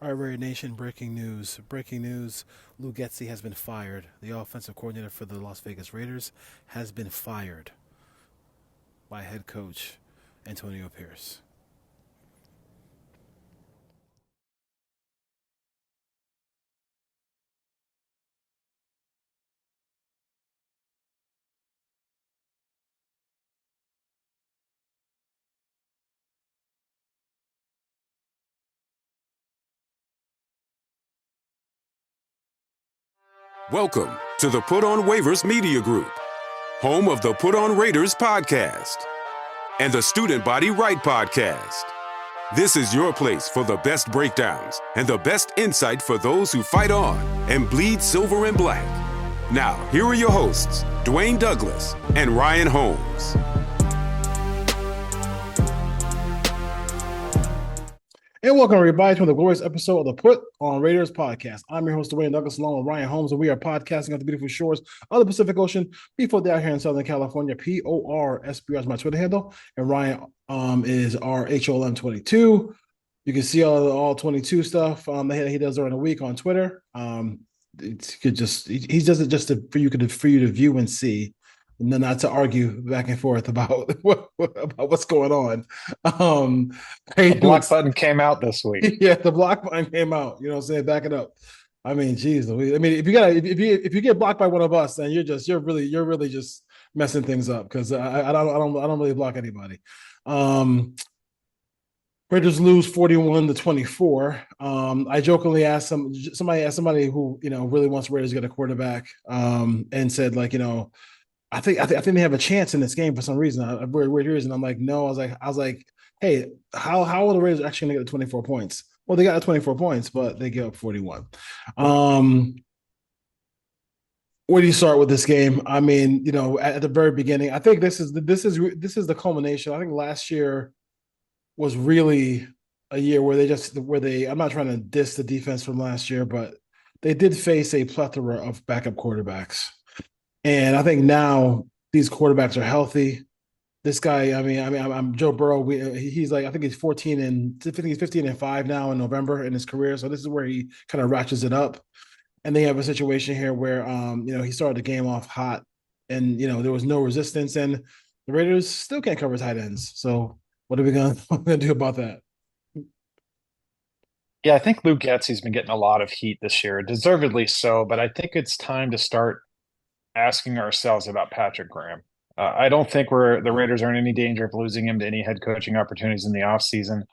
All right, Raider Nation, breaking news. Breaking news. Lou Getsy has been fired. The offensive coordinator for the Las Vegas Raiders has been fired by head coach Antonio Pierce. Welcome to the Put on Waivers Media Group, home of the Put on Raiders podcast and the Student Body Right podcast. This is your place for the best breakdowns and the best insight for those who fight on and bleed silver and black. Now, here are your hosts, Dwayne Douglas and Ryan Holmes. And welcome, everybody, to the glorious episode of the Put on Raiders podcast. I'm your host, Dwayne Douglas, along with Ryan Holmes, and we are podcasting on the beautiful shores of the Pacific Ocean, before down here in Southern California. PORSBR is my Twitter handle, and Ryan is RHOLM22. You can see all 22 stuff that he does during the week on Twitter. It could just he does it just for you to view and see, and then not to argue back and forth about about what's going on. The block button came out this week. Yeah, the block button came out. You know what I'm saying? Back it up. I mean, geez, I mean, if you get blocked by one of us, then you're really just messing things up, because I don't really block anybody. Raiders lose 41-24. I jokingly asked somebody who really wants Raiders to get a quarterback, and said, like, I think they have a chance in this game for some reason. A weird reason. I'm like, no. I was like, hey, how are the Raiders actually going to get the 24 points? Well, they got the 24 points, but they give up 41. Where do you start with this game? I mean, at the very beginning, I think this is the culmination. I think last year was really a year where I'm not trying to diss the defense from last year, but they did face a plethora of backup quarterbacks. And I think now these quarterbacks are healthy. This guy, I'm Joe Burrow. He's like, I think he's 15-5 now in November in his career. So this is where he kind of ratchets it up. And they have a situation here where, he started the game off hot, and there was no resistance, and the Raiders still can't cover tight ends. So what are we gonna do about that? Yeah, I think Lou Getsy's been getting a lot of heat this year, deservedly so. But I think it's time to start asking ourselves about Patrick Graham. I don't think the Raiders are in any danger of losing him to any head coaching opportunities in the offseason.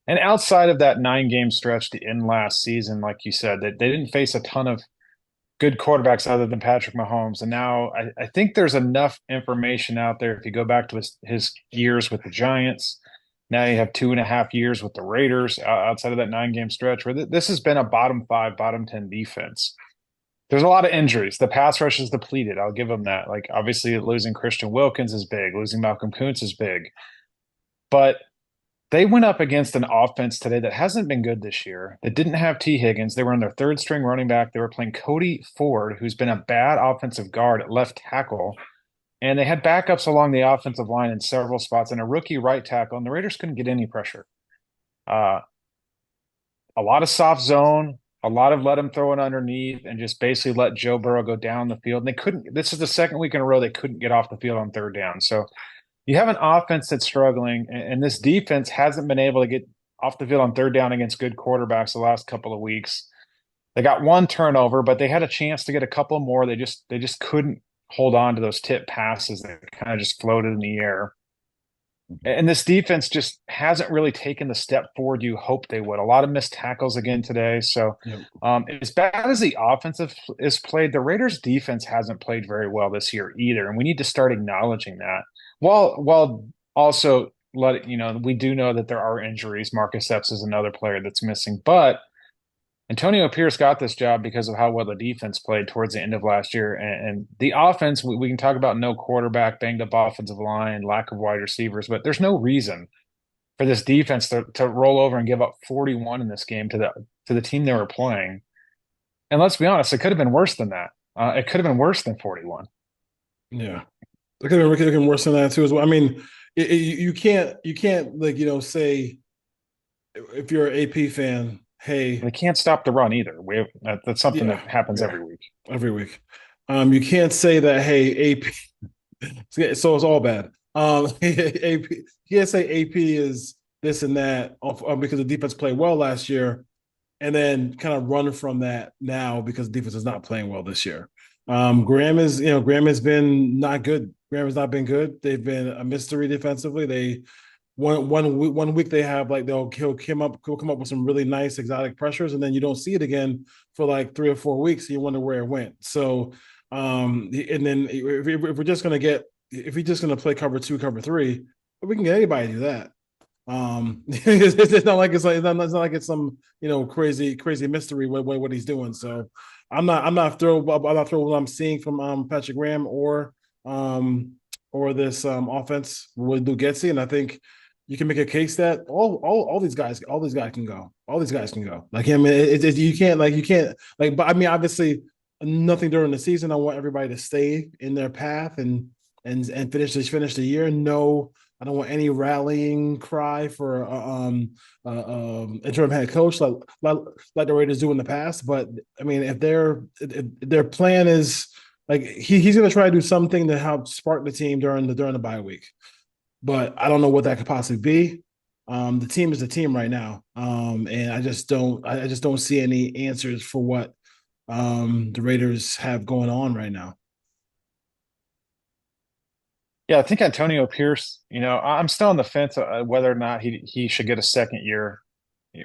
And outside of that 9-game stretch to end last season, like you said, they didn't face a ton of good quarterbacks other than Patrick Mahomes. And now I think there's enough information out there. If you go back to his years with the Giants, now you have 2.5 years with the Raiders outside of that 9-game stretch, where this has been a bottom 5, bottom 10 defense. There's a lot of injuries. The pass rush is depleted. I'll give them that. Like, obviously, losing Christian Wilkins is big. Losing Malcolm Kuntz is big. But they went up against an offense today that hasn't been good this year, that didn't have T. Higgins. They were on their third-string running back. They were playing Cody Ford, who's been a bad offensive guard at left tackle. And they had backups along the offensive line in several spots and a rookie right tackle, and the Raiders couldn't get any pressure. A lot of soft zone, a lot of let him throw it underneath, and just basically let Joe Burrow go down the field. And they couldn't. This is the second week in a row they couldn't get off the field on third down. So you have an offense that's struggling, and this defense hasn't been able to get off the field on third down against good quarterbacks the last couple of weeks. They got one turnover, but they had a chance to get a couple more. They just couldn't hold on to those tip passes that kind of just floated in the air. And this defense just hasn't really taken the step forward you hoped they would. A lot of missed tackles again today. So as bad as the offensive is played, the Raiders defense hasn't played very well this year either. And we need to start acknowledging that. While also we do know that there are injuries. Marcus Epps is another player that's missing. But Antonio Pierce got this job because of how well the defense played towards the end of last year. And the offense, we can talk about no quarterback, banged up offensive line, lack of wide receivers, but there's no reason for this defense to roll over and give up 41 in this game to the team they were playing. And let's be honest, it could have been worse than that. It could have been worse than 41. Yeah. It could have been worse than that too as well. I mean, you can't say, if you're an AP fan, hey, They can't stop the run either. That's something that yeah, happens yeah, every week. every week. You can't say that, hey, AP, so it's all bad. AP, you can't say AP is this and that because the defense played well last year and then kind of run from that now because the defense is not playing well this year. Graham has been not good. Graham has not been good. They've been a mystery defensively. They one week they have like he'll come up with some really nice exotic pressures, and then you don't see it again for like 3 or 4 weeks. And you wonder where it went. So, and then if we're just gonna get if we're just gonna play cover two, cover three, we can get anybody to do that. It's not like it's not like it's some crazy mystery what he's doing. So I'm not thrilled. I'm not thrilled with what I'm seeing from Patrick Graham um this offense with Lou Getsy, and I think you can make a case that all these guys can go. All these guys can go. Like I mean, you can't like. But I mean, obviously, nothing during the season. I want everybody to stay in their path and finish the year. No, I don't want any rallying cry for interim head coach like the Raiders do in the past. But I mean, if their plan is like he's going to try to do something to help spark the team during the bye week, but I don't know what that could possibly be. The team is the team right now, and I just don't see any answers for what the Raiders have going on right now. Yeah, I think Antonio Pierce, I'm still on the fence whether or not he should get a second year.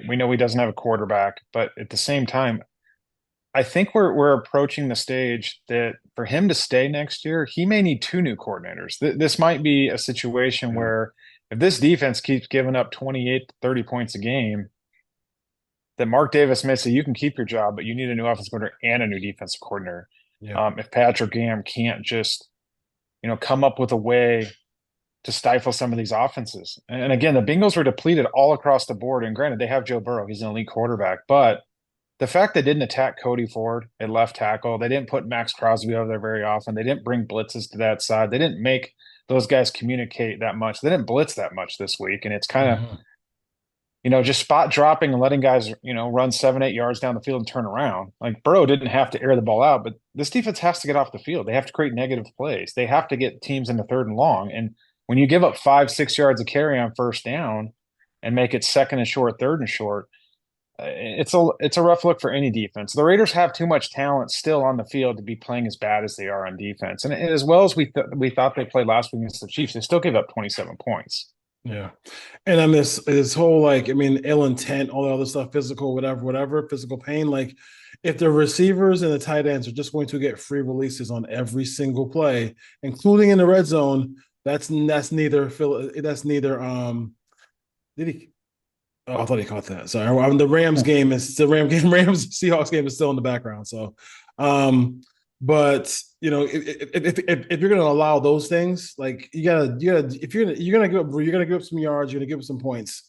We know he doesn't have a quarterback, but at the same time, I think we're approaching the stage that for him to stay next year, he may need two new coordinators. This might be a situation Yeah. where if this defense keeps giving up 28 to 30 points a game, that Mark Davis may say you can keep your job, but you need a new offensive coordinator and a new defensive coordinator. Yeah. If Patrick Graham can't just, come up with a way to stifle some of these offenses. And again, the Bengals were depleted all across the board. And granted, they have Joe Burrow; he's an elite quarterback, but the fact they didn't attack Cody Ford at left tackle, they didn't put Max Crosby over there very often. They didn't bring blitzes to that side. They didn't make those guys communicate that much. They didn't blitz that much this week. And it's kind of, Mhm. just spot dropping and letting guys, run 7, 8 yards down the field and turn around. Like Burrow didn't have to air the ball out, but this defense has to get off the field. They have to create negative plays. They have to get teams into third and long. And when you give up 5, 6 yards of carry on first down and make it second and short, third and short, it's a rough look for any defense. The Raiders have too much talent still on the field to be playing as bad as they are on defense. And as well as we thought they played last week against the Chiefs, they still gave up 27 points. Yeah. And on this whole like, I mean, ill intent, all the other stuff, physical, whatever, physical pain. Like, if the receivers and the tight ends are just going to get free releases on every single play, including in the red zone, that's neither Phil. That's neither. Did he? Oh, I thought he caught that. Sorry. The Rams game is the Ram game. Rams Seahawks game is still in the background. So, um, but if you're going to allow those things, like you gotta if you're gonna give up some yards, you're gonna give up some points,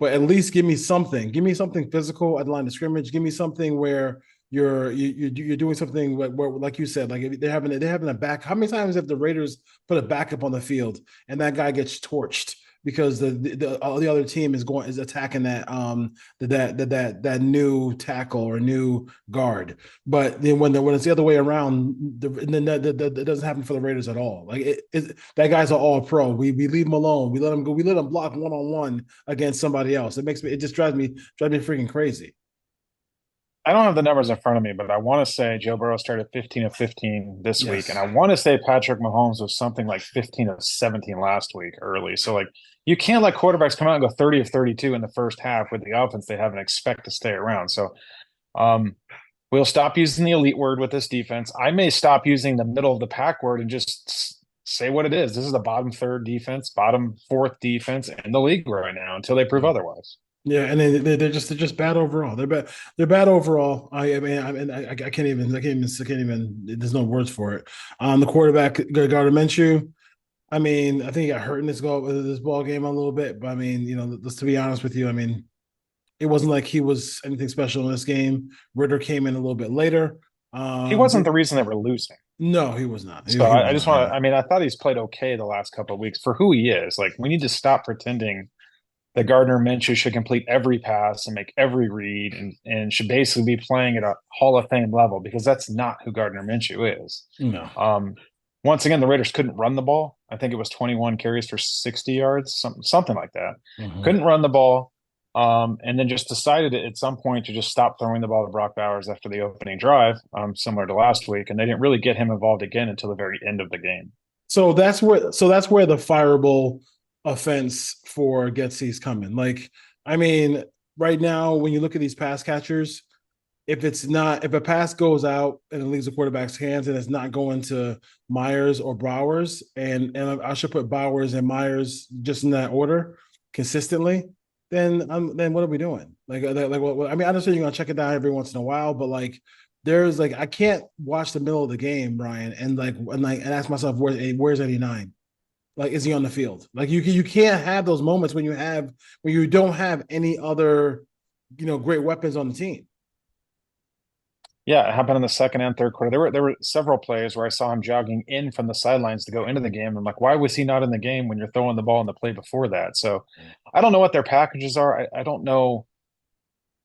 but at least give me something. Give me something physical at the line of scrimmage. Give me something where you're doing something where like you said, like if they're having a back. How many times have the Raiders put a backup on the field and that guy gets torched because the other team is attacking that new tackle or new guard. But then when it's the other way around, then that doesn't happen for the Raiders at all. Like that guy's an all pro. We leave him alone. We let him go. We let him block 1-on-1 against somebody else. It just drives me freaking crazy. I don't have the numbers in front of me, but I want to say Joe Burrow started 15 of 15 this week. And Yes. I want to say Patrick Mahomes was something like 15 of 17 last week early. So, like, you can't let quarterbacks come out and go 30 of 32 in the first half with the offense they have and expect to stay around. So, um, we'll stop using the elite word with this defense. I may stop using the middle of the pack word and just say what it is. This is the bottom third defense, bottom fourth defense in the league right now until they prove Yeah. otherwise. Yeah, and they're just bad overall. They're bad overall. I can't even. There's no words for it. The quarterback Gardner Minshew. I mean, I think he got hurt in this ball game a little bit, but I mean, let's to be honest with you, I mean, it wasn't like he was anything special in this game. Ritter came in a little bit later. He wasn't the reason they were losing. No, he was not. So He I was just not. want to, I mean, I thought he's played okay the last couple of weeks for who he is. Like, we need to stop pretending that Gardner Minshew should complete every pass and make every read and should basically be playing at a Hall of Fame level because that's not who Gardner Minshew is. No. Um, Once again, the Raiders couldn't run the ball. I think it was 21 carries for 60 yards, something like that. Mhm. Couldn't run the ball. And then just decided at some point to just stop throwing the ball to Brock Bowers after the opening drive, similar to last week. And they didn't really get him involved again until the very end of the game. So that's where the fireable offense for Getsy's coming. Like, I mean, right now when you look at these pass catchers, if a pass goes out and it leaves the quarterback's hands and it's not going to Myers or Bowers, and I should put Bowers and Myers just in that order consistently, then what are we doing? What, I mean, I understand you're gonna check it down every once in a while, but like there's like I can't watch the middle of the game, Ryan, and ask myself where's 89? Like, is he on the field? Like you can't have those moments when you don't have any other great weapons on the team. Yeah, it happened in the second and third quarter. There were several plays where I saw him jogging in from the sidelines to go into the game. I'm like, why was he not in the game when you're throwing the ball in the play before that? So I don't know what their packages are. I don't know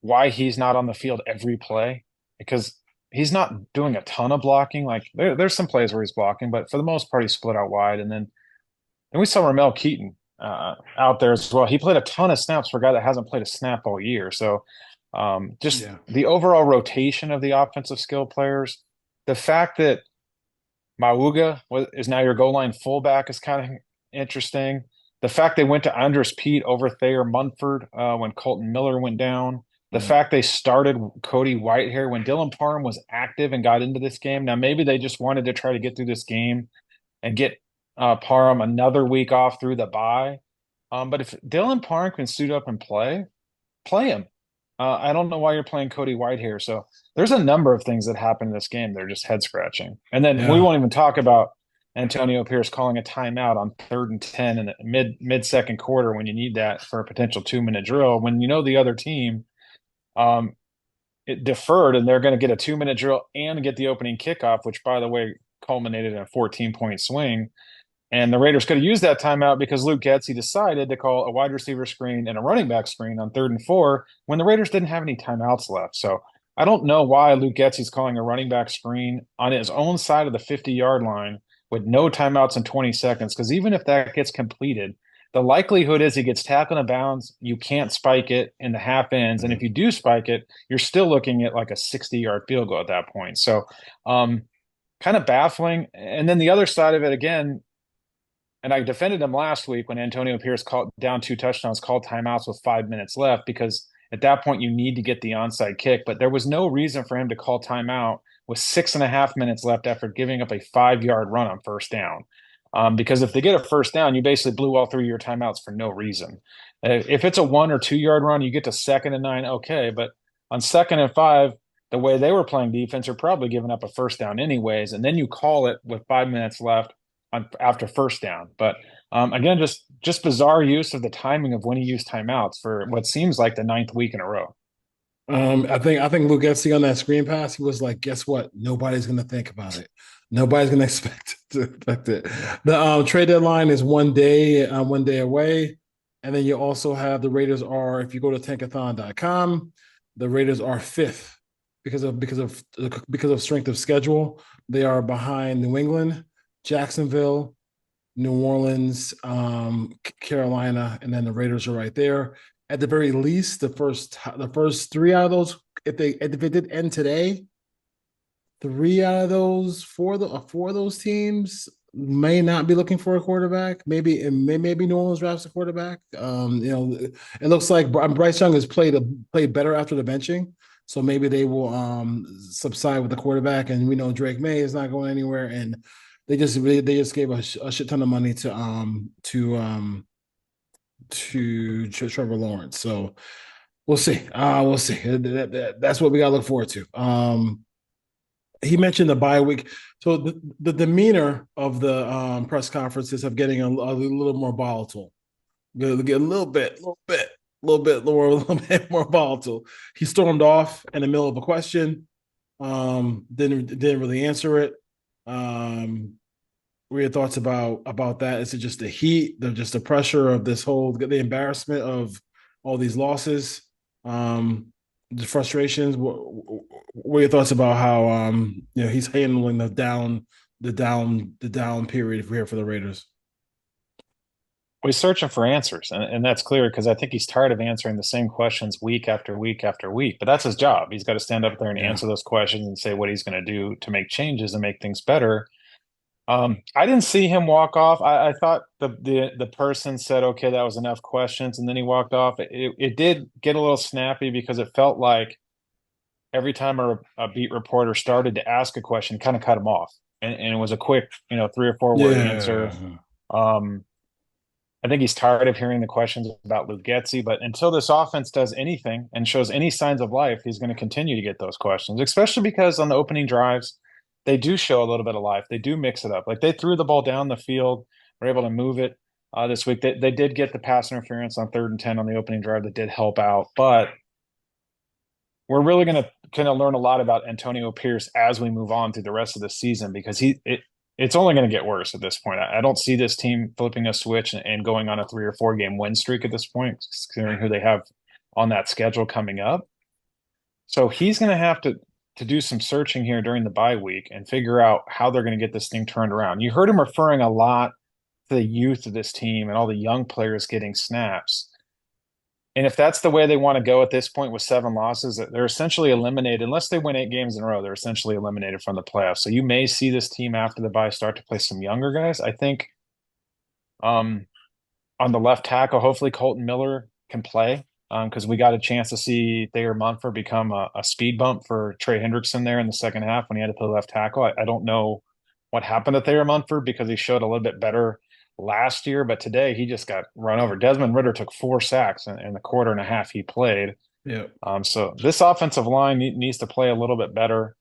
why he's not on the field every play because he's not doing a ton of blocking. Like there's some plays where he's blocking, but for the most part, he's split out wide. And we saw Ramel Keaton out there as well. He played a ton of snaps for a guy that hasn't played a snap all year. So just Yeah. the overall rotation of the offensive skill players, the fact that Mauga is now your goal line fullback is kind of interesting. The fact they went to Andres Pete over Thayer Munford when Colton Miller went down. The Yeah. fact they started Cody Whitehair when Dylan Parham was active and got into this game. Now, maybe they just wanted to try to get through this game and get Parham another week off through the bye. But if Dylan Parham can suit up and play him. I don't know why you're playing Cody Whitehair. So there's a number of things that happen in this game. They're just head scratching. And then we Yeah. won't even talk about Antonio Pierce calling a timeout on 3rd and 10 in the mid second quarter when you need that for a potential 2-minute drill. When you know the other team um, it deferred and they're going to get a 2-minute drill and get the opening kickoff, which by the way culminated in a 14-point swing. And the Raiders could have used that timeout because Luke Getsy decided to call a wide receiver screen and a running back screen on 3rd and 4 when the Raiders didn't have any timeouts left. So I don't know why Luke Getsy's calling a running back screen on his own side of the 50-yard line with no timeouts in 20 seconds. Because even if that gets completed, the likelihood is he gets tackled in bounds. You can't spike it in the half ends. And if you do spike it, you're still looking at like a 60-yard field goal at that point. So kind of baffling. And then the other side of it, again, and I defended him last week when Antonio Pierce called down 2 touchdowns, called timeouts with 5 minutes left, because at that point you need to get the onside kick. But there was no reason for him to call timeout with 6.5 minutes left after giving up a 5-yard run on first down. Because if they get a first down, you basically blew all 3 of your timeouts for no reason. If it's a 1 or 2 yard run, you get to 2nd and 9, okay. But on 2nd and 5, the way they were playing defense, you're probably giving up a first down anyways. And then you call it with 5 minutes left after first down. But again, just bizarre use of the timing of when he used timeouts for what seems like the 9th week in a row. I think Luke Getsy on that screen pass, he was like, guess what? Nobody's gonna think about it. Nobody's gonna expect it. The trade deadline is one day away. And then you also have the Raiders are, if you go to tankathon.com, the Raiders are fifth because of strength of schedule. They are behind New England, Jacksonville, New Orleans, Carolina, and then the Raiders are right there. At the very least, the first 3 out of those, if it did end today, 3 out of those four of those teams may not be looking for a quarterback. Maybe New Orleans drafts a quarterback. It looks like Bryce Young has played better after the benching. So maybe they will subside with the quarterback, and we know Drake May is not going anywhere, and they just gave a shit ton of money to Trevor Lawrence. So we'll see. We'll see. That's what we got to look forward to. He mentioned the bye week. So the demeanor of the press conferences of getting a little more volatile. Get a little bit more volatile. He stormed off in the middle of a question. Didn't really answer it. What are your thoughts about that? Is it just the heat, just the pressure of this whole, the embarrassment of all these losses, the frustrations? What are your thoughts about how he's handling the down period here for the Raiders? Well, he's searching for answers, and that's clear because I think he's tired of answering the same questions week after week after week. But that's his job. He's got to stand up there and Yeah, answer those questions and say what he's going to do to make changes and make things better. I didn't see him walk off. I thought the person said, "Okay, that was enough questions," and then he walked off. It did get a little snappy because it felt like every time a beat reporter started to ask a question, kind of cut him off, and it was a quick, 3 or 4 word answer. yeah, Um, I think he's tired of hearing the questions about Luke Getzey, but until this offense does anything and shows any signs of life, he's going to continue to get those questions, especially because on the opening drives, they do show a little bit of life. They do mix it up. Like they threw the ball down the field, were able to move it this week. They did get the pass interference on 3rd and 10 on the opening drive that did help out, but we're really going to kind of learn a lot about Antonio Pierce as we move on through the rest of the season because it's only going to get worse at this point. I don't see this team flipping a switch and going on a 3 or 4 game win streak at this point, considering who they have on that schedule coming up. So he's going to have to do some searching here during the bye week and figure out how they're going to get this thing turned around. You heard him referring a lot to the youth of this team and all the young players getting snaps. And if that's the way they want to go at this point with 7 losses, they're essentially eliminated. Unless they win 8 games in a row, they're essentially eliminated from the playoffs. So you may see this team after the bye start to play some younger guys. I think um, on the left tackle, hopefully Colton Miller can play because we got a chance to see Thayer Munford become a speed bump for Trey Hendrickson there in the second half when he had to play left tackle. I don't know what happened to Thayer Munford because he showed a little bit better last year, but today he just got run over. Desmond Ritter took 4 sacks in the quarter and a half he played. yeah, So this offensive line needs to play a little bit better.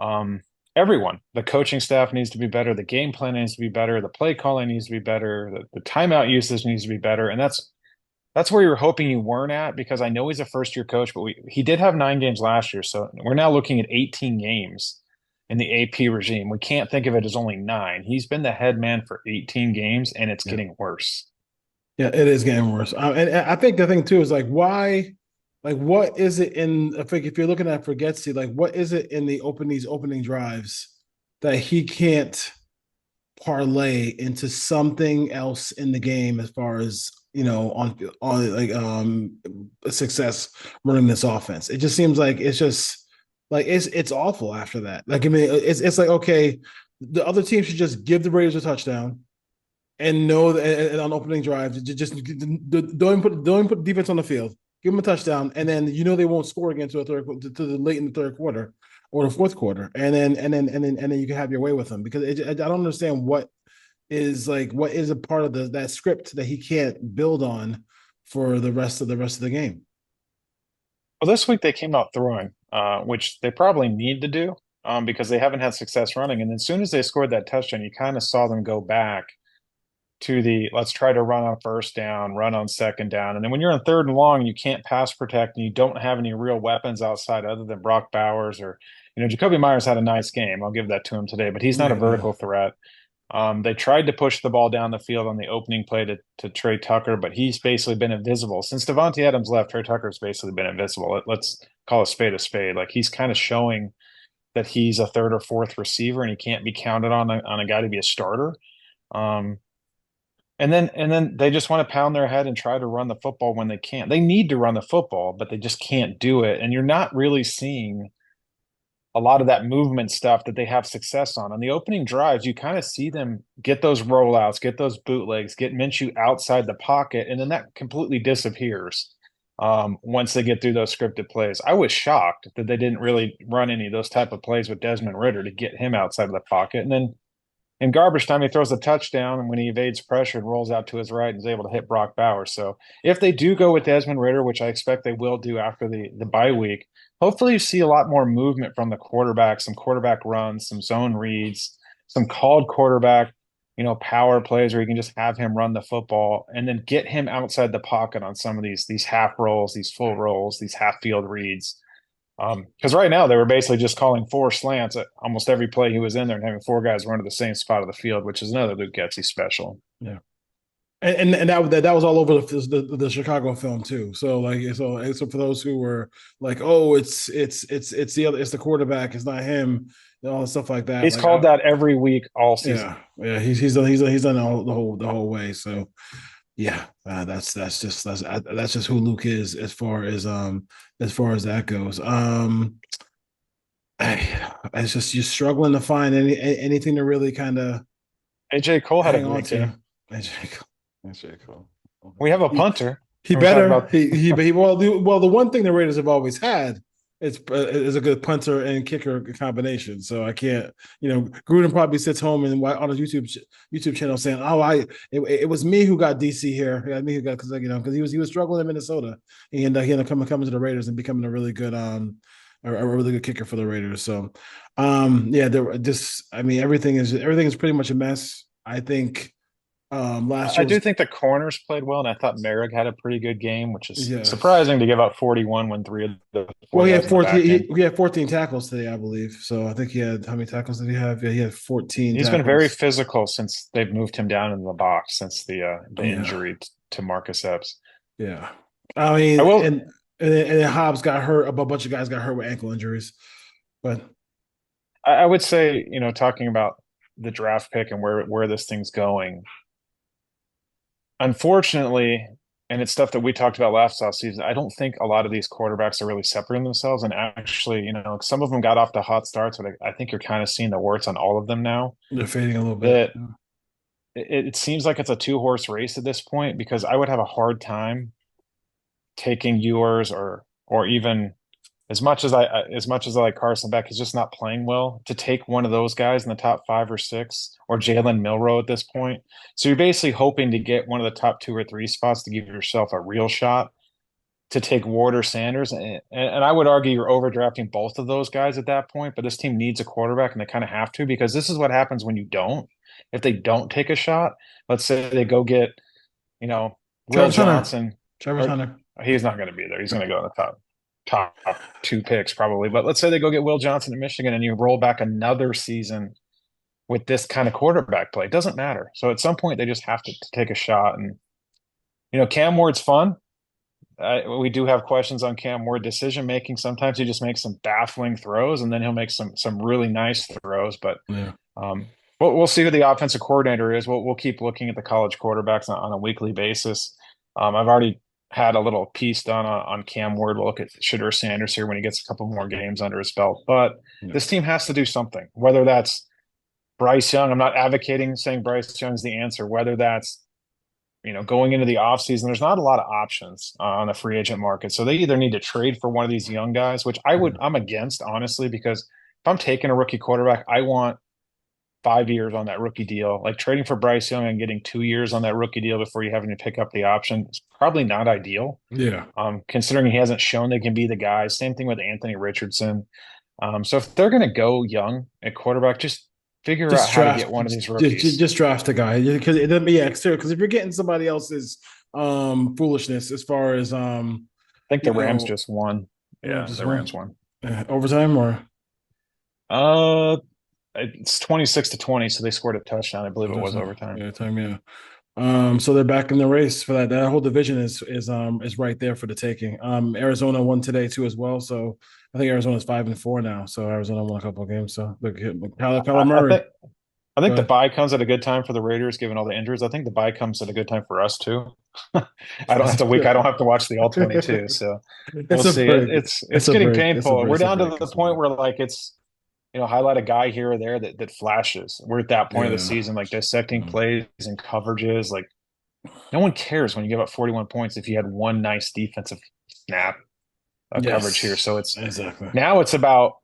Um, Everyone, the coaching staff needs to be better. The game plan needs to be better. The play calling needs to be better. The timeout usage needs to be better. And that's where you're hoping you weren't at because I know he's a first year coach, but he did have 9 games last year. So we're now looking at 18 games in the AP regime. We can't think of it as only 9. He's been the head man for 18 games and it's yeah. getting worse. Yeah, it is getting worse. And I think the thing too is like why, like what is it in? I think if you're looking at Forgetzi, like what is it in these opening drives that he can't parlay into something else in the game as far as on like success running this offense. It just seems like it's just like it's awful after that. Like I mean, it's like okay, the other team should just give the Raiders a touchdown and know that and on opening drives, just don't put defense on the field. Give them a touchdown, and then they won't score again to the late in the third quarter or the fourth quarter, and then you can have your way with them because I don't understand what is a part of that script that he can't build on for the rest of the game. Well, this week they came out throwing, which they probably need to do because they haven't had success running. And as soon as they scored that touchdown, you kind of saw them go back to the let's try to run on first down, run on second down. And then when you're on 3rd and long, you can't pass protect and you don't have any real weapons outside other than Brock Bowers or, Jacoby Myers had a nice game. I'll give that to him today, but he's not a Yeah, vertical threat. They tried to push the ball down the field on the opening play to Trey Tucker, but he's basically been invisible. Since Devontae Adams left, Trey Tucker's basically been invisible. Let's call a spade a spade. Like he's kind of showing that he's a third or fourth receiver and he can't be counted on a guy to be a starter. Um, and then they just want to pound their head and try to run the football when they can't. They need to run the football, but they just can't do it. And you're not really seeing a lot of that movement stuff that they have success on. On the opening drives, you kind of see them get those rollouts, get those bootlegs, get Minshew outside the pocket, and then that completely disappears once they get through those scripted plays. I was shocked that they didn't really run any of those type of plays with Desmond Ritter to get him outside of the pocket. And then in garbage time, he throws a touchdown, and when he evades pressure and rolls out to his right and is able to hit Brock Bowers. So if they do go with Desmond Ritter, which I expect they will do after the bye week, hopefully you see a lot more movement from the quarterback, some quarterback runs, some zone reads, some called quarterback, power plays where you can just have him run the football and then get him outside the pocket on some of these half rolls, these full rolls, these half field reads. Because right now they were basically just calling four slants at almost every play he was in there and having four guys run to the same spot of the field, which is another Luke Getsy special. Yeah. And that was all over the Chicago film too. So like so for those who were like, oh, it's the other, it's the quarterback, it's not him, and all the stuff like that. He's Like, called that every week all season. yeah, he's done the whole way. So yeah, that's just who Luke is as far as that goes. It's just you're struggling to find anything to really kind of AJ Cole had a hang on great to. game. That's cool. We have a He, punter. he And we talk better about he well the one thing the Raiders have always had is a good punter and kicker combination. So I can't, Gruden probably sits home and on his YouTube channel saying, "Oh, it was me who got DC here. Yeah, me who got because he was struggling in Minnesota. He ended up coming to the Raiders and becoming a really good a really good kicker for the Raiders. So yeah, there just I mean everything is pretty much a mess. I think last I year do was think the corners played well, and I thought Merrick had a pretty good game, which is yes. surprising to give up 41 when three of the Well, four guys in the back end. he had 14 tackles today, I believe. So I think he had how many tackles did he have? Yeah, he had 14 He's been very tackles. physical since they've moved him down in the box since the Yeah, injury to Marcus Epps. yeah. I I mean, will. and then Hobbs got hurt. A bunch of guys got hurt with ankle injuries. But I would say, talking about the draft pick and where this thing's going. Unfortunately, and it's stuff that we talked about last offseason, I don't think a lot of these quarterbacks are really separating themselves. And actually, some of them got off to hot starts, but I think you're kind of seeing the warts on all of them now. they're fading a little bit. That it seems like it's a two-horse race at this point because I would have a hard time taking yours or even as much as I like Carson Beck, he's just not playing well. To take one of those guys in the top 5 or 6, or Jalen Milroe at this point, so you're basically hoping to get one of the top 2 or 3 spots to give yourself a real shot to take Ward or Sanders, and I would argue you're overdrafting both of those guys at that point. But this team needs a quarterback, and they kind of have to because this is what happens when you don't. If they don't take a shot, let's say they go get, you know, Will Travis Hunter. Johnson, Travis or Hunter. he's not going to be there. He's going to go in the top 2 picks probably. But let's say they go get Will Johnson at Michigan and you roll back another season with this kind of quarterback play. It doesn't matter. So at some point they just have to take a shot. And Cam Ward's fun. We do have questions on Cam Ward decision making. Sometimes he just makes some baffling throws, and then he'll make some really nice throws. But Yeah. we'll see who the offensive coordinator is. We'll keep looking at the college quarterbacks on a weekly basis. I've already had a little piece done on Cam Ward. We'll look at Shedeur Sanders here when he gets a couple more games under his belt. But Yeah. this team has to do something, whether that's Bryce Young. I'm not advocating saying Bryce Young's the answer, whether that's going into the offseason, there's not a lot of options on the free agent market. So they either need to trade for one of these young guys, which I'm against, honestly, because if I'm taking a rookie quarterback, I want 5 years on that rookie deal. Like trading for Bryce Young and getting 2 years on that rookie deal before you having to pick up the option is probably not ideal. Yeah. Considering he hasn't shown they can be the guy. Same thing with Anthony Richardson. So if they're going to go young at quarterback, just figure out Just how to draft, get one of these rookies. just draft the guy because because if you're getting somebody else's foolishness as far as I think you the Rams know just won. Yeah, just the Rams won. overtime or Uh, it's 26-20, so they scored a touchdown. I believe it was overtime. yeah, time, yeah. So they're back in the race for that. That whole division is right there for the taking. Arizona won today too as well. So I think Arizona's 5-4 now. So Arizona won a couple of games. So look, Kyler I Murray. think I think the But bye comes at a good time for the Raiders, given all the injuries. I think the bye comes at a good time for us too. I don't have to watch the all 22. So we'll it's a see. break. It's getting painful. We're It's a down to break. the It's a point break. where like it's highlight a guy here or there that flashes. We're at that point of the Yeah. season, like dissecting Mm. plays and coverages. Like no one cares when you give up 41 points if you had one nice defensive snap coverage here. Yes. So it's Exactly. now it's about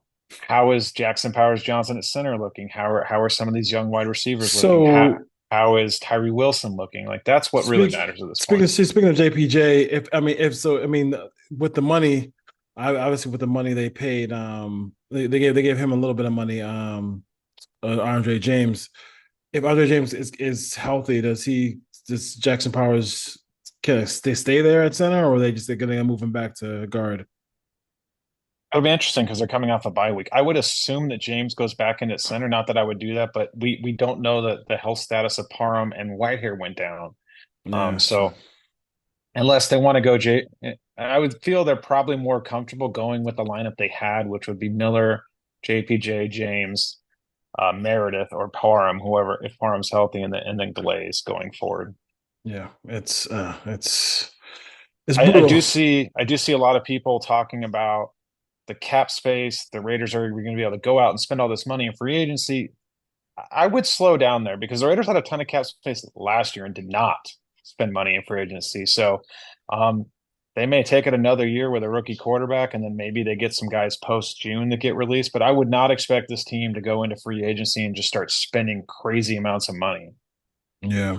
how is Jackson Powers Johnson at center looking? How are some of these young wide receivers looking? So How is Tyree Wilson looking? Like that's what really speak, matters at this point. speaking of JPJ, if with the money, obviously with the money they paid, they gave him a little bit of money, Andre James. If Andre James is healthy, does Jackson Powers can they stay there at center, or are they're going to move him back to guard? It'll be interesting because they're coming off a bye week. I would assume that James goes back into center. Not that I would do that, but we don't know the health status of Parham and Whitehair went down. Yeah, so So unless they want to go I would feel they're probably more comfortable going with the lineup they had, which would be Miller, JPJ, James, Meredith, or Parham, whoever if Parham's healthy, and then Glaze going forward. yeah, it's I brutal. I do see a lot of people talking about the cap space. The Raiders are going to be able to go out and spend all this money in free agency. I would slow down there because the Raiders had a ton of cap space last year and did not spend money in free agency. So um, they may take it another year with a rookie quarterback, and then maybe they get some guys post June that get released. But I would not expect this team to go into free agency and just start spending crazy amounts of money. Yeah,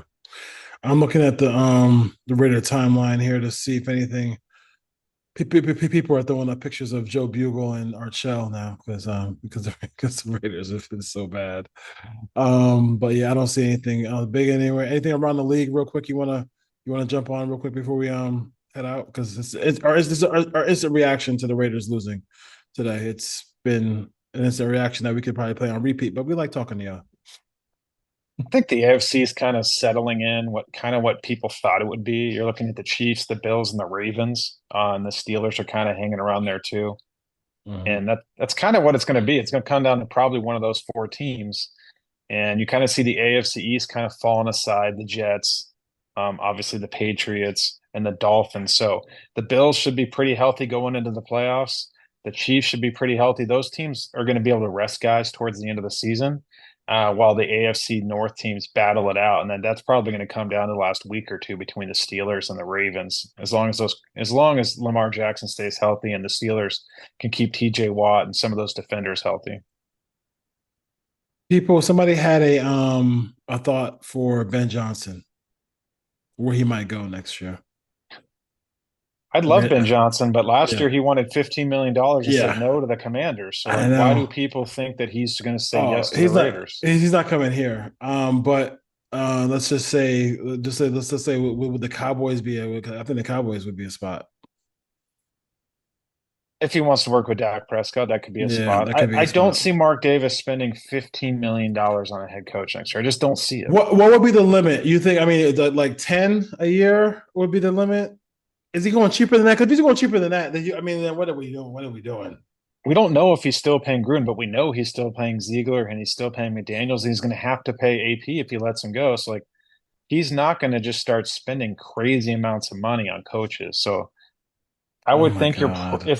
I'm looking at the Raider timeline here to see if anything. People are throwing up pictures of Joe Bugle and Archell now because the Raiders have been so bad. But yeah, I don't see anything big anywhere. Anything around the league, real quick? You wanna jump on real quick before we head out because or is a reaction to the Raiders losing today? It's been and it's a reaction that we could probably play on repeat, but we like talking to you. I think the AFC is kind of settling in what people thought it would be. You're looking at the Chiefs, the Bills, and the Ravens, and the Steelers are kind of hanging around there too. Mhm. And that's kind of what it's going to be. It's going to come down to probably one of those four teams. And you kind of see the AFC East kind of falling aside, the Jets, obviously the Patriots and the Dolphins. So the Bills should be pretty healthy going into the playoffs. The Chiefs should be pretty healthy. Those teams are going to be able to rest guys towards the end of the season, while the AFC North teams battle it out. And then that's probably going to come down to the last week or two between the Steelers and the Ravens. As long as Lamar Jackson stays healthy and the Steelers can keep TJ Watt and some of those defenders healthy. Somebody had a thought for Ben Johnson where he might go next year. I'd Have love you- Ben Johnson, but last Yeah, year he wanted $15 million and said yeah, no to the Commanders. So, I like, why do know. people think that he's going to say Oh, yes to the Raiders? he's not coming here. But let's just say would the Cowboys be I think the Cowboys would be a spot. If he wants to work with Dak Prescott, that could be a Yeah, spot. that could be a I don't spot. see Mark Davis spending $15 million on a head coach next year. I just don't see it. What would be the limit? You think? I mean, like 10 a year would be the limit. Is he going cheaper than that? Because if he's going cheaper than that, I mean, then what are we doing? What are we doing? We don't know if he's still paying Gruden, but we know he's still paying Ziegler and he's still paying McDaniels. And he's going to have to pay AP if he lets him go. So, like, he's not going to just start spending crazy amounts of money on coaches. So, I Oh would my think God, he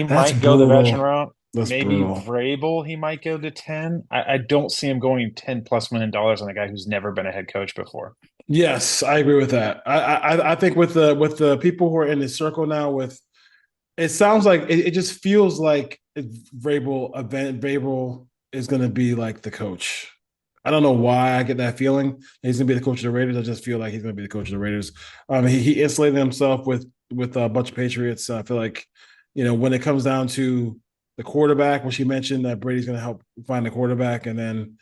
that's might go the veteran brutal. route. That's Maybe brutal. Vrabel, he might go to 10. I don't see him going 10 plus $1 million on a guy who's never been a head coach before. Yes, I agree with that. I think with the people who are in this circle now, with it sounds like it just feels like Vrabel is going to be like the coach. I don't know why I get that feeling. He's going to be the coach of the Raiders. I just feel like he's going to be the coach of the Raiders. He insulated himself with a bunch of Patriots. I feel like when it comes down to the quarterback, which he mentioned that Brady's going to help find the quarterback, and then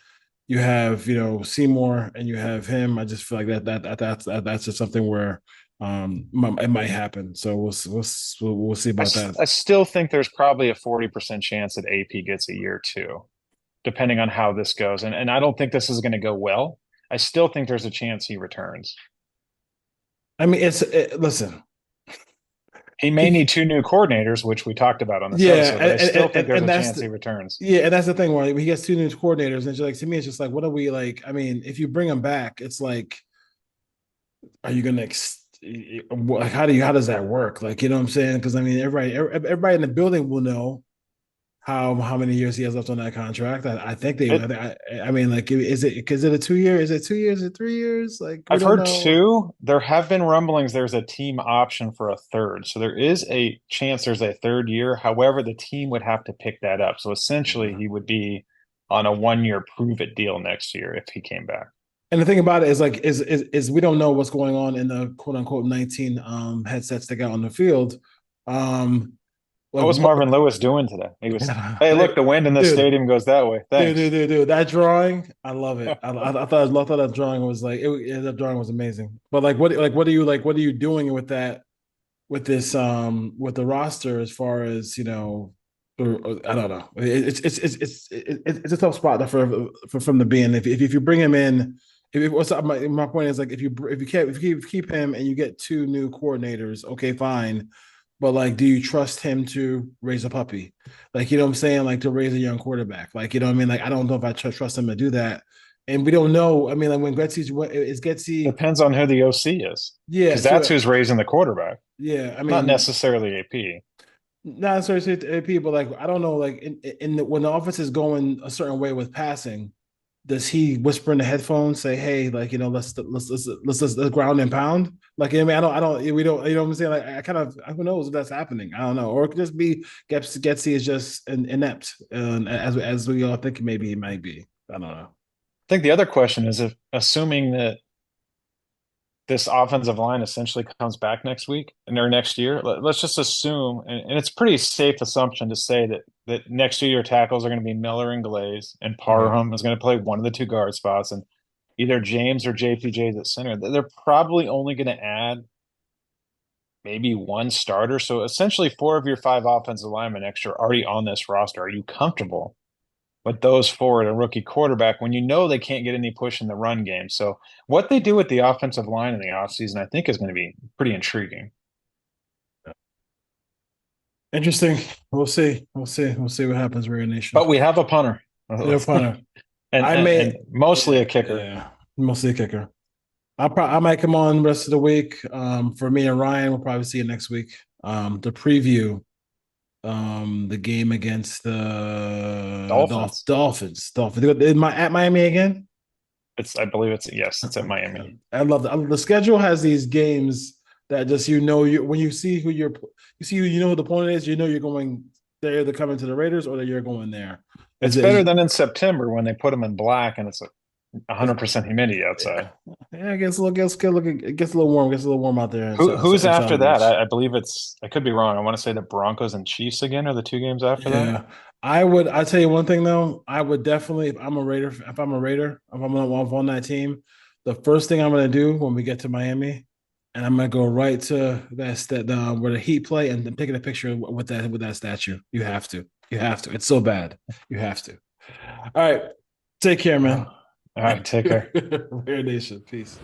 you have Seymour and you have him. I just feel like that's just something where it might happen. So we'll see about that. I still think there's probably a 40% chance that AP gets a year too, depending on how this goes. And I don't think this is going to go well. I still think there's a chance he returns. I mean, listen. He may need two new coordinators, which we talked about on this Yeah, episode, but I still think there's and a that's chance he returns. yeah, and that's the thing where he gets two new coordinators, and it's like to me, it's just like, what are we like? I mean, if you bring him back, it's like, are you gonna like how does that work? Like, you know what I'm saying? Because I mean, everybody in the building will know how many years he has left on that contract. I think they. It, I mean, like, is it a 2 year? Is it 2 years? Is it 3 years? Like, we I've don't heard know. two. There have been rumblings there's a team option for a third. So there is a chance there's a third year. However, the team would have to pick that up. So essentially, he would be on a 1 year prove it deal next year if he came back. And the thing about it is like is we don't know what's going on in the quote unquote 19 headsets that got on the field. Um, What like was what, Marvin Lewis doing today? He was, hey, like, look, the wind in the dude, stadium goes that way. Thanks. dude. That drawing, I love it. I thought that drawing was like that drawing was amazing. But what are you doing with that with this with the roster as far as I don't know. It's a tough spot for from the being. If you bring him in, if what's up, my point is like if you keep him and you get two new coordinators, okay, fine. But like, do you trust him to raise a puppy? Like, you know what I'm saying? Like to raise a young quarterback. Like, you know what I mean? Like, I don't know if I trust him to do that. And we don't know. I mean, like when Getsy's what is Getsy? Depends on who the OC is, Yeah, because that's to who's raising the quarterback, yeah. I not mean, necessarily AP. not necessarily to AP, but like I don't know, like when the offense is going a certain way with passing, does he whisper in the headphones, say, "Hey, like you know, let's ground and pound"? Like I mean, we don't, you know what I'm saying? Like I kind of, who knows if that's happening? I don't know, or it could just be Getsy is just inept, as we all think maybe he might be. I don't know. I think the other question is if assuming that this offensive line essentially comes back next week and or next year. Let's just assume, and it's a pretty safe assumption to say that next year your tackles are going to be Miller and Glaze, and Okay. Parham is going to play one of the two guard spots, and either James or JPJ is at center. They're probably only going to add maybe one starter. So essentially, four of your five offensive linemen extra are already on this roster. Are you comfortable with those four at a rookie quarterback when you know they can't get any push in the run game? So what they do with the offensive line in the offseason, I think, is going to be pretty intriguing. Interesting. We'll see. We'll see. We'll see what happens. Raider Nation. But we have a punter Yeah, punter. and, I and may, mostly yeah, a kicker. yeah, mostly a kicker. I might come on the rest of the week. For me and Ryan, we'll probably see you next week. To preview the game against the Dolphins. Dolphins. At Miami again. I believe yes, it's at Miami. I love the schedule has these games that just when you see who you know who the opponent is, you know you're going they're either coming to the Raiders or that you're going there. It's better than in September when they put them in black and it's 100% humidity outside. Yeah, yeah. It gets a little warm. It gets a little warm out there Who's in South after that? Beach. I believe I could be wrong. I want to say the Broncos and Chiefs again are the two games after that. Yeah, I would. I tell you one thing though. I would definitely, if I'm on that team, the first thing I'm going to do when we get to Miami, and I'm going to go right to where the Heat play, and then taking a picture with that statue. You have to. You have to. It's so bad. You have to. All right. Take care, Oh, man. all right, take care. Rare Nation. Peace.